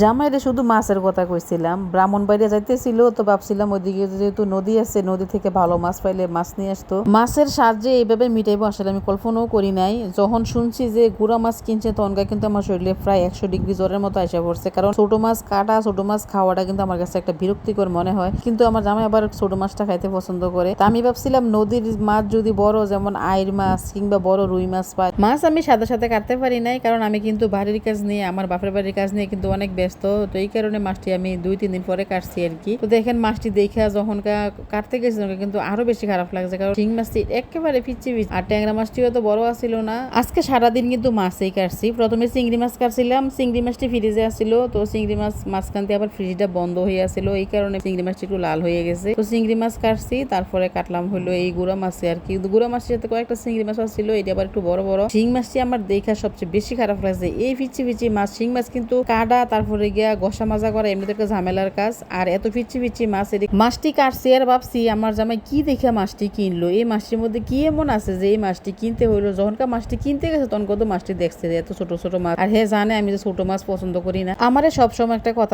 জামাইরে শুধু মাছের কথা কইছিলাম, ব্রাহ্মণবাড়িয়া যাইতেছিল তো ভাবছিলাম ওইদিকে যেহেতু নদী আছে, নদী থেকে ভালো মাছ পাইলে মাছ নিয়ে আসতো। মাছের স্বাদ যে এইভাবে মিটাইবো আসলে আমি কল্পনাও করি নাই। যখন শুনছি যে গুড়া মাছ কিনছে তখন কিন্তু আমার শরীরে প্রায় 100 ডিগ্রি জ্বরের মতো আসা পড়ছে, কারণ ছোট মাছ কাটা, ছোট মাছ খাওয়াটা কিন্তু আমার কাছে একটা বিরক্তিকর মনে হয়। কিন্তু আমার জামাই আবার ছোট মাছটা খাইতে পছন্দ করে। তা আমি ভাবছিলাম নদীর মাছ যদি বড় যেমন আইর মাছ কিংবা বড় রুই মাছ পাই। মাছ আমি সাথে সাথে কাটতে পারি নাই, কারণ আমি কিন্তু বাড়ির কাজ নিয়ে, আমার বাপের বাড়ির কাজ নিয়ে কিন্তু অনেক ব্যস্ত। তো এই কারণে মাছটি আমি 2-3 দিন পরে কাটছি আর কি। তো দেখেন মাছটি দেখা যখন কাটতে গেছি কিন্তু আরো বেশি খারাপ লাগছে, কারণ শিং মাছটি একেবারে পিচ্ছি পিচ্ছি, আর ট্যাংরা মাছটিও তো বড় আসছিল না। আজকে সারাদিন কিন্তু মাছই কাটছি। প্রথমে চিংড়ি মাছ কাটছিলাম, চিংড়ি মাছটি ফ্রিজে আসছিল, তো চিংড়ি মাছ মাঝখানতে আবার ফ্রিজটা বন্ধ হয়ে আসছিল, এই কারণে চিংড়ি মাছটি একটু লাল হয়ে গেছে। তো চিংড়ি মাছ কাটছি, তারপরে কাটলাম হলো এই গুড়া মাছটি আর কি। গুড়া মাছের সাথে কয়েকটা চিংড়ি মাছ আসছিল, এটা আবার একটু বড় বড়। শিং মাছটি আমার দেখা সবচেয়ে বেশি খারাপ লাগছে। এই পিচ্ছি পিচ্ছি মাছ, শিং মাছ কিন্তু কাটা তারপরে গিয়া ঘষা মাজা করা এমনিতে একটা ঝামেলার কাজ, আর এত পিচ্ছি পিচ্ছি মাছ। মাছটি কাটছি আর ভাবছি আমার জামাই কি দেখে মাছটি কিনলো, এই মাছটির মধ্যে কি এমন আছে যে এই মাছটি কিনতে হইলো। যখনকার মাছটি কিনতে গেছে তখন কত মাছটি দেখছে এত ছোট ছোট মাছ, আর হে জানে আমি যে ছোট মাছ পছন্দ করি না। আমারে সবসময় একটা কথা